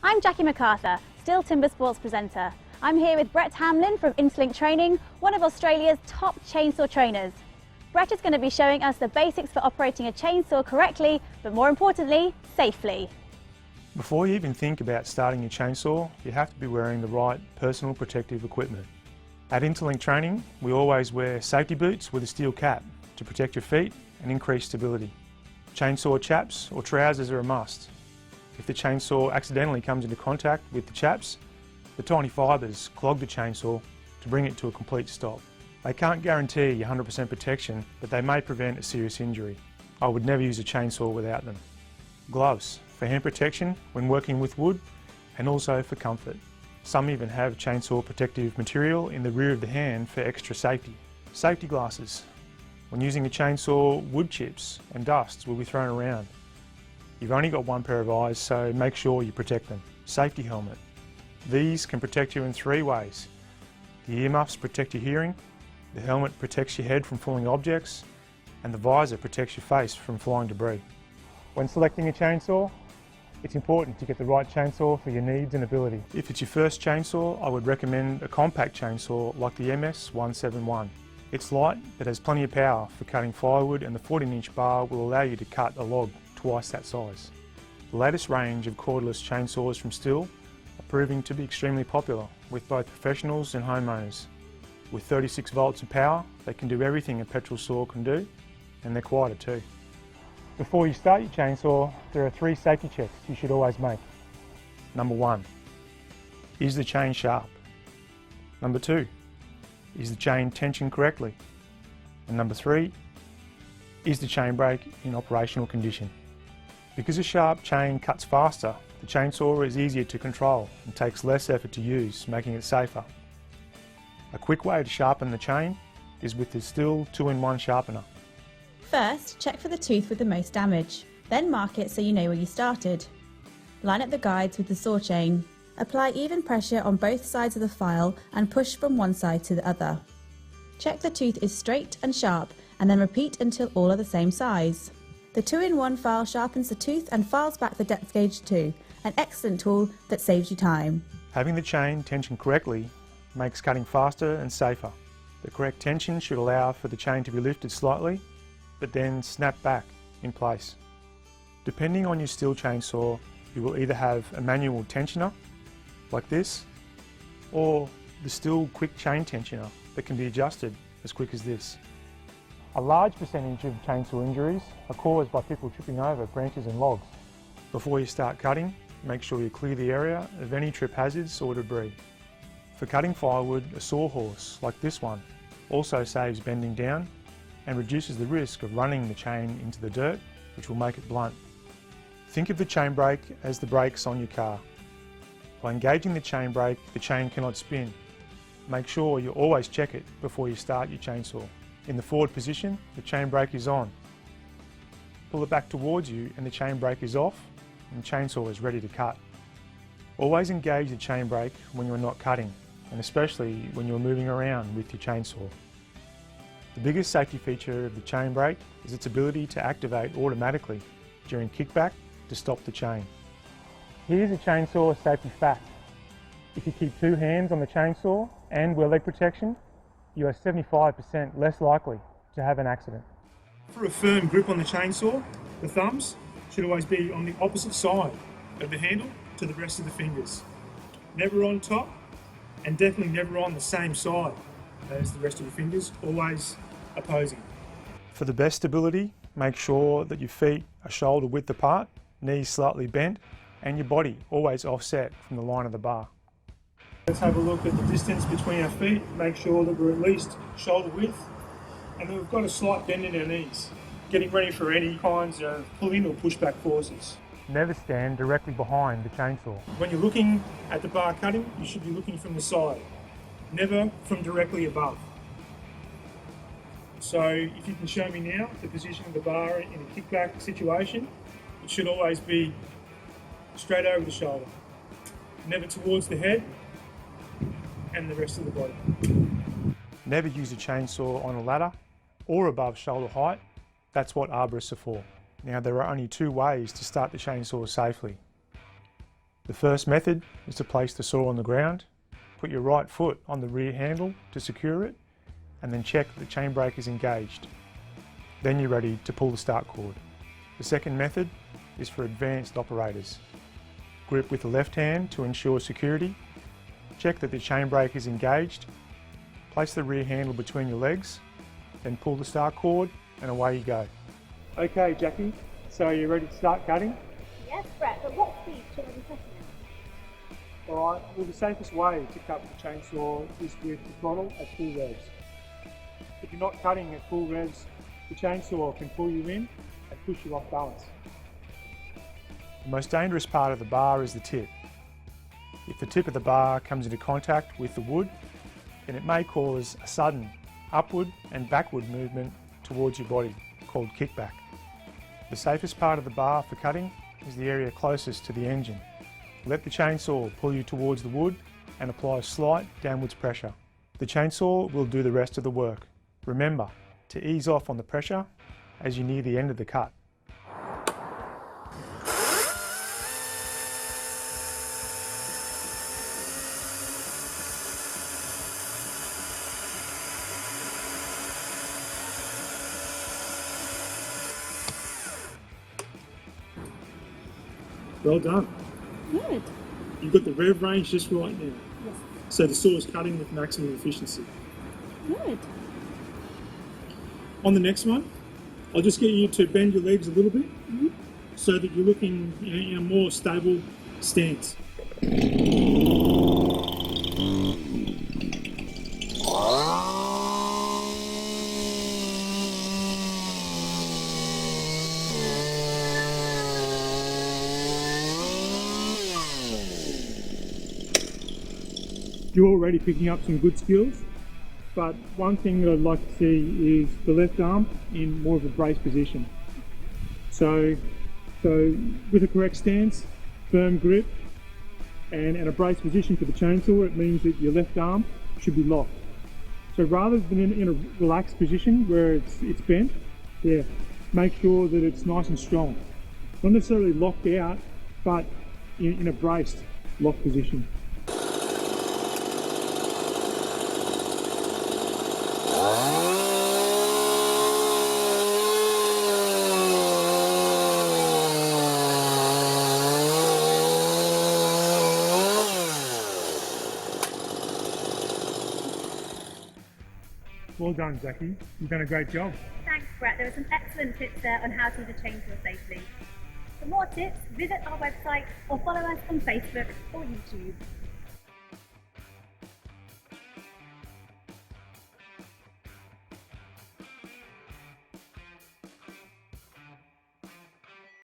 I'm Jackie MacArthur, Steel Timber Sports presenter. I'm here with Brett Hamlin from Interlink Training, one of Australia's top chainsaw trainers. Brett is going to be showing us the basics for operating a chainsaw correctly, but more importantly, safely. Before you even think about starting your chainsaw, you have to be wearing the right personal protective equipment. At Interlink Training, we always wear safety boots with a steel cap to protect your feet and increase stability. Chainsaw chaps or trousers are a must. If the chainsaw accidentally comes into contact with the chaps, the tiny fibres clog the chainsaw to bring it to a complete stop. They can't guarantee you 100% protection, but they may prevent a serious injury. I would never use a chainsaw without them. Gloves for hand protection when working with wood and also for comfort. Some even have chainsaw protective material in the rear of the hand for extra safety. Safety glasses. When using a chainsaw, wood chips and dust will be thrown around. You've only got one pair of eyes, so make sure you protect them. Safety helmet. These can protect you in three ways. The earmuffs protect your hearing, the helmet protects your head from falling objects, and the visor protects your face from flying debris. When selecting a chainsaw, it's important to get the right chainsaw for your needs and ability. If it's your first chainsaw, I would recommend a compact chainsaw like the MS-171. It's light but has plenty of power for cutting firewood, and the 14-inch bar will allow you to cut a log twice that size. The latest range of cordless chainsaws from Stihl are proving to be extremely popular with both professionals and homeowners. With 36 volts of power, they can do everything a petrol saw can do, and they're quieter too. Before you start your chainsaw, there are three safety checks you should always make. Number 1, is the chain sharp? Number 2, is the chain tensioned correctly? And number 3, is the chain brake in operational condition? Because a sharp chain cuts faster, the chainsaw is easier to control and takes less effort to use, making it safer. A quick way to sharpen the chain is with the Stihl 2-in-1 sharpener. First, check for the tooth with the most damage. Then mark it so you know where you started. Line up the guides with the saw chain. Apply even pressure on both sides of the file and push from one side to the other. Check the tooth is straight and sharp, and then repeat until all are the same size. The 2-in-1 file sharpens the tooth and files back the depth gauge too, an excellent tool that saves you time. Having the chain tensioned correctly makes cutting faster and safer. The correct tension should allow for the chain to be lifted slightly, but then snap back in place. Depending on your Stihl chainsaw, you will either have a manual tensioner, like this, or the Stihl quick chain tensioner that can be adjusted as quick as this. A large percentage of chainsaw injuries are caused by people tripping over branches and logs. Before you start cutting, make sure you clear the area of any trip hazards or debris. For cutting firewood, a sawhorse, like this one, also saves bending down and reduces the risk of running the chain into the dirt, which will make it blunt. Think of the chain brake as the brakes on your car. By engaging the chain brake, the chain cannot spin. Make sure you always check it before you start your chainsaw. In the forward position, the chain brake is on. Pull it back towards you and the chain brake is off, and the chainsaw is ready to cut. Always engage the chain brake when you're not cutting, and especially when you're moving around with your chainsaw. The biggest safety feature of the chain brake is its ability to activate automatically during kickback to stop the chain. Here's a chainsaw safety fact. If you keep two hands on the chainsaw and wear leg protection, you are 75% less likely to have an accident. For a firm grip on the chainsaw, the thumbs should always be on the opposite side of the handle to the rest of the fingers. Never on top, and definitely never on the same side as the rest of your fingers, always opposing. For the best stability, make sure that your feet are shoulder width apart, knees slightly bent, and your body always offset from the line of the bar. Let's have a look at the distance between our feet, make sure that we're at least shoulder width, and then we've got a slight bend in our knees, getting ready for any kinds of pull-in or push-back forces. Never stand directly behind the chainsaw. When you're looking at the bar cutting, you should be looking from the side, never from directly above. So if you can show me now the position of the bar in a kickback situation, it should always be straight over the shoulder, never towards the head and the rest of the body. Never use a chainsaw on a ladder or above shoulder height. That's what arborists are for. Now, there are only two ways to start the chainsaw safely. The first method is to place the saw on the ground, put your right foot on the rear handle to secure it, and then check that the chain brake is engaged. Then you're ready to pull the start cord. The second method is for advanced operators. Grip with the left hand to ensure security, check that the chain brake is engaged, place the rear handle between your legs, then pull the start cord and away you go. Okay Jackie, so you're ready to start cutting? Yes, Brett, but what speed should I be cutting at? Alright, well the safest way to cut with the chainsaw is with the throttle at full revs. If you're not cutting at full revs, the chainsaw can pull you in and push you off balance. The most dangerous part of the bar is the tip. If the tip of the bar comes into contact with the wood, then it may cause a sudden upward and backward movement towards your body, called kickback. The safest part of the bar for cutting is the area closest to the engine. Let the chainsaw pull you towards the wood and apply slight downwards pressure. The chainsaw will do the rest of the work. Remember to ease off on the pressure as you near the end of the cut. Well done. Good. You've got the rev range just right now. Yes. So the saw is cutting with maximum efficiency. Good. On the next one, I'll just get you to bend your legs a little bit so that you're looking in a more stable stance. You're already picking up some good skills, but one thing that I'd like to see is the left arm in more of a brace position. So with a correct stance, firm grip, and a brace position for the chainsaw, it means that your left arm should be locked. So rather than in a relaxed position where it's bent, make sure that it's nice and strong. Not necessarily locked out, but in a braced lock position. Well done, Jackie. You've done a great job. Thanks, Brett. There were some excellent tips there on how to use a chainsaw safely. For more tips, visit our website or follow us on Facebook or YouTube.